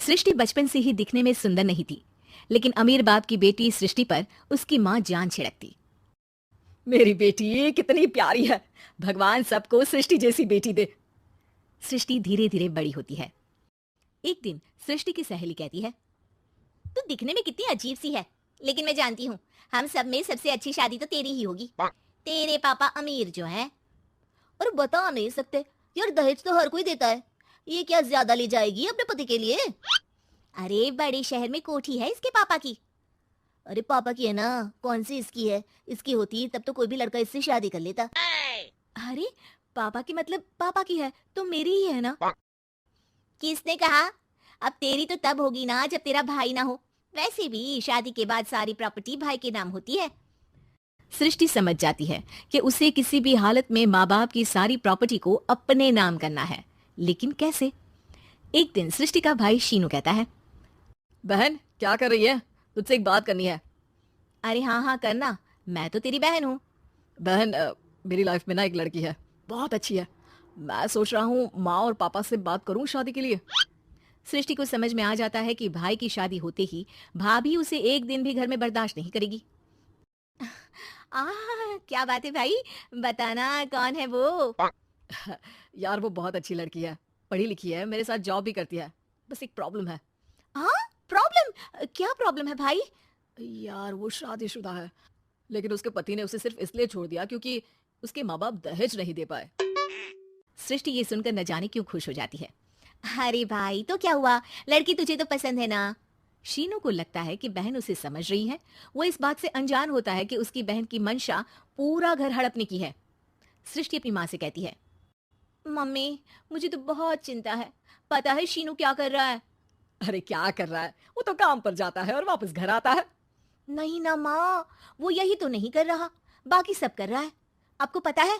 सृष्टि बचपन से ही दिखने में सुंदर नहीं थी, लेकिन अमीर बाप की बेटी सृष्टि पर उसकी माँ जान छिड़कती। मेरी बेटी कितनी प्यारी है। भगवान सबको सृष्टि जैसी बेटी दे। सृष्टि धीरे धीरे बड़ी होती है। एक दिन सृष्टि की सहेली कहती है, तू दिखने में कितनी अजीब सी है, लेकिन मैं जानती हूँ हम सब में सबसे अच्छी शादी तो तेरी ही होगी। तेरे पापा अमीर जो है। और बता नहीं सकते यार, दहेज तो हर कोई देता है, ये क्या ज्यादा ले जाएगी अपने पति के लिए? अरे बड़े शहर में कोठी है इसके पापा की। अरे पापा की है ना, कौन सी इसकी है? इसकी होती तब तो कोई भी लड़का इससे शादी कर लेता। अरे पापा की मतलब पापा की है तो मेरी ही है ना। किसने कहा? अब तेरी तो तब होगी ना जब तेरा भाई ना हो। वैसे भी शादी के बाद सारी प्रॉपर्टी भाई के नाम होती है। सृष्टि समझ जाती है कि उसे किसी भी हालत में माँ बाप की सारी प्रॉपर्टी को अपने नाम करना है, लेकिन कैसे? एक दिन सृष्टि का भाई शीनू कहता है, बहन क्या कर रही है? तुझसे एक बात करनी है। अरे हाँ हाँ करना, मैं तो तेरी बहन हूँ। बहन मेरी लाइफ में ना एक लड़की है, बहुत अच्छी है। मैं सोच रहा हूँ माँ और पापा से बात करूँ शादी के लिए। सृष्टि को समझ में आ जाता है कि भाई की शादी होते ही भाभी उसे एक दिन भी घर में बर्दाश्त नहीं करेगी। आ, क्या बात है भाई, बताना कौन है वो? यार वो बहुत अच्छी लड़की है, पढ़ी लिखी है, मेरे साथ जॉब भी करती है। बस एक प्रॉब्लम है। हाँ प्रॉब्लम? क्या प्रॉब्लम है भाई? यार वो शादीशुदा है, लेकिन उसके पति ने उसे सिर्फ इसलिए छोड़ दिया क्योंकि उसके माँ बाप दहेज नहीं दे पाए। सृष्टि ये सुनकर न जाने क्यों खुश हो जाती है। अरे भाई तो क्या हुआ, लड़की तुझे तो पसंद है ना? शीनू को लगता है कि बहन उसे समझ रही है। वो इस बात से अनजान होता है कि उसकी बहन की मंशा पूरा घर हड़पने की है। सृष्टि अपनी माँ से कहती है, मम्मी मुझे तो बहुत चिंता है, पता है शीनू क्या कर रहा है? अरे क्या कर रहा है, वो तो काम पर जाता है और वापस घर आता है। नहीं ना माँ, वो यही तो नहीं कर रहा, बाकी सब कर रहा है। आपको पता है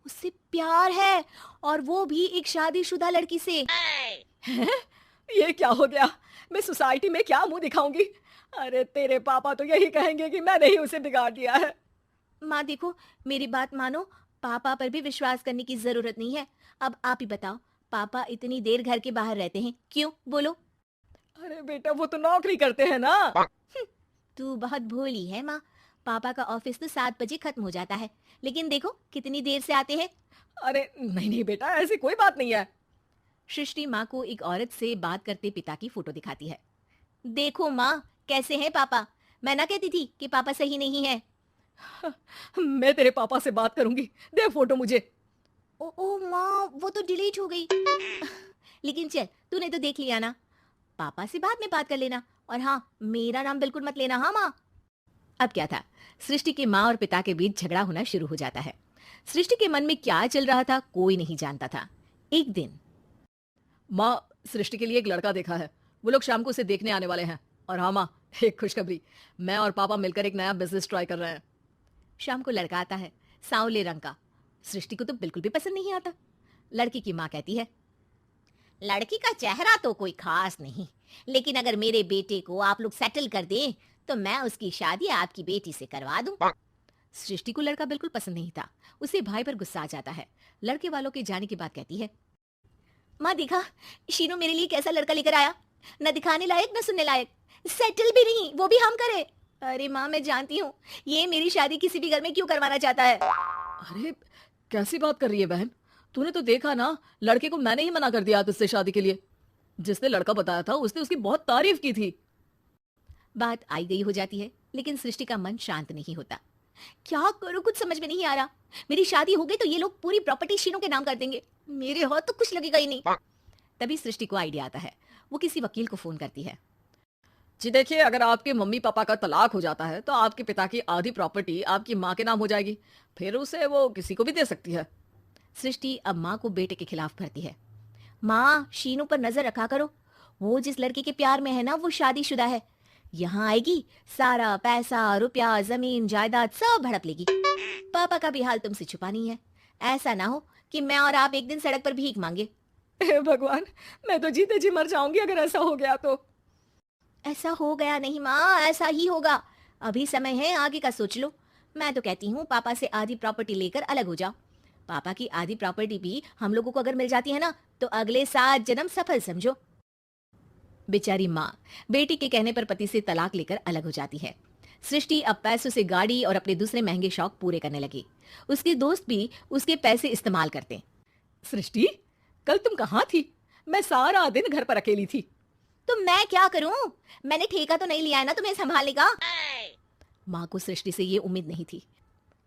उससे प्यार है, और वो भी एक शादीशुदा लड़की से। ये क्या हो गया? मैं सोसाइटी में क्या मुंह दिखाऊंगी? अरे तेरे पापा तो यही कहेंगे कि मैंने ही उसे बिगाड़ दिया है। माँ देखो, मेरी बात मानो, पापा पर भी विश्वास करने की जरूरत नहीं है। अब आप ही बताओ, पापा इतनी देर घर के बाहर रहते हैं क्यों, बोलो? अरे बेटा वो तो नौकरी करते हैं ना। तू बहुत भोली है माँ। पापा का ऑफिस तो 7 बजे खत्म हो जाता है, लेकिन देखो कितनी देर से आते हैं। अरे नहीं नहीं बेटा, ऐसी कोई बात नहीं है। सृष्टि माँ को एक औरत से बात करते पिता की फोटो दिखाती है। देखो माँ कैसे हैं पापा, मैं ना कहती थी कि पापा सही नहीं है। मैं तेरे पापा से बात करूंगी, दे फोटो मुझे। ओ माँ, वो तो डिलीट हो गई। लेकिन चल, तूने तो देख लिया ना, पापा से बाद में बात कर लेना। और हाँ, मेरा नाम बिल्कुल मत लेना, हाँ माँ। अब क्या था, सृष्टि के माँ और पिता के बीच झगड़ा होना शुरू हो जाता है। सृष्टि के मन में क्या चल रहा था कोई नहीं जानता था। एक दिन, माँ सृष्टि के लिए एक लड़का देखा है, वो लोग शाम को उसे देखने आने वाले हैं। और हाँ माँ, एक खुशखबरी, मैं और पापा मिलकर एक नया बिजनेस ट्राई कर रहे हैं। शाम को लड़का आता है, सांवले रंग का। सृष्टि को तो बिल्कुल भी पसंद नहीं आता। लड़की की माँ कहती है, लड़की का चेहरा तो कोई खास नहीं, लेकिन अगर मेरे बेटे को आप लोग सेटल कर दें तो मैं उसकी शादी आपकी बेटी से करवा दूं। सृष्टि को लड़का बिल्कुल पसंद नहीं था। उसे भाई पर गुस्सा आ जाता है। लड़के वालों के जाने के बाद कहती है, माँ देखा, शीनू मेरे लिए कैसा लड़का लेकर आया, न दिखाने लायक न सुनने लायक, सेटल भी नहीं, वो भी हम करे। अरे माँ मैं जानती हूँ ये मेरी शादी किसी भी घर में क्यों करवाना चाहता है। अरे कैसी बात कर रही है बहन? तूने तो देखा ना, लड़के को मैंने ही मना कर दिया तुझसे शादी के लिए। जिसने लड़का बताया था उसने उसकी बहुत तारीफ की थी। बात आई गई हो जाती है, लेकिन सृष्टि का मन शांत नहीं होता। क्या करूँ कुछ समझ में नहीं आ रहा। मेरी शादी हो गई तो ये लोग पूरी प्रॉपर्टी शीनू के नाम कर देंगे, मेरे हाथ तो कुछ लगेगा ही नहीं। तभी सृष्टि को आइडिया आता है। वो किसी वकील को फोन करती है। जी देखिए, अगर आपके मम्मी पापा का तलाक हो जाता है तो आपके पिता की आधी प्रॉपर्टी आपकी माँ के नाम हो जाएगी, फिर उसे वो किसी को भी दे सकती है। सृष्टि अब माँ को बेटे के खिलाफ भरती है। माँ शीनू पर नजर रखा करो, वो जिस लड़के के प्यार में है ना वो शादीशुदा है। यहाँ आएगी, सारा पैसा रुपया जमीन जायदाद सब हड़प लेगी। पापा का भी हाल तुमसे छुपा नहीं है। ऐसा ना हो कि मैं और आप एक दिन सड़क पर भीख मांगे। हे भगवान, मैं तो जीते जी मर जाऊंगी अगर ऐसा हो गया तो। ऐसा हो गया नहीं माँ, ऐसा ही होगा। अभी समय है, आगे का सोच लो। मैं तो कहती हूँ पापा से आधी प्रॉपर्टी लेकर अलग हो जाओ। पापा की आधी प्रॉपर्टी भी हम लोगों को अगर मिल जाती है ना तो अगले 7 जन्म सफल समझो। बेचारी माँ बेटी के कहने पर पति से तलाक लेकर अलग हो जाती है। सृष्टि अब पैसों से गाड़ी और अपने दूसरे महंगे शौक पूरे करने लगी। उसके दोस्त भी उसके पैसे इस्तेमाल करते। सृष्टि, कल तुम कहाँ थी? मैं सारा दिन घर पर अकेली थी। तो मैं क्या करूं? मैंने ठेका तो नहीं लिया है ना तुम्हें संभालने का। माँ को सृष्टि से ये उम्मीद नहीं थी।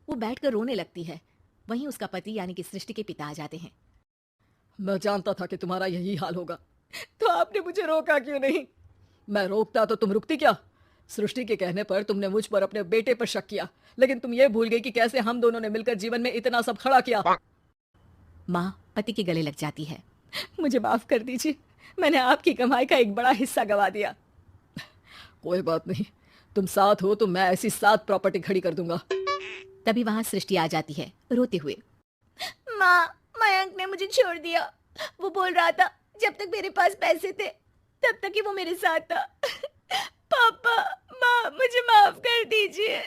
वो बैठकर रोने लगती है। वहीं उसका पति यानी कि सृष्टि के पिता आ जाते हैं। मैं जानता था कि तुम्हारा यही हाल होगा, तो आपने मुझे रोका क्यों नहीं? मैं रोकता तो तुम रुकती क्या? सृष्टि के कहने पर तुमने मुझ पर अपने बेटे पर शक किया, लेकिन तुम ये भूल गई कि कैसे हम दोनों ने मिलकर जीवन में इतना सब खड़ा किया। माँ पति के गले लग जाती है। मुझे माफ कर दीजिए, मैंने आपकी कमाई का एक बड़ा हिस्सा गवा दिया। कोई बात नहीं, तुम साथ हो तो मैं ऐसी 7 प्रॉपर्टी खड़ी कर दूंगा। तभी वहां सृष्टि आ जाती है रोते हुए। माँ, मयंक ने मुझे छोड़ दिया। वो बोल रहा था जब तक मेरे पास पैसे थे तब तक ही वो मेरे साथ था। पापा, माँ, मुझे माफ कर दीजिए।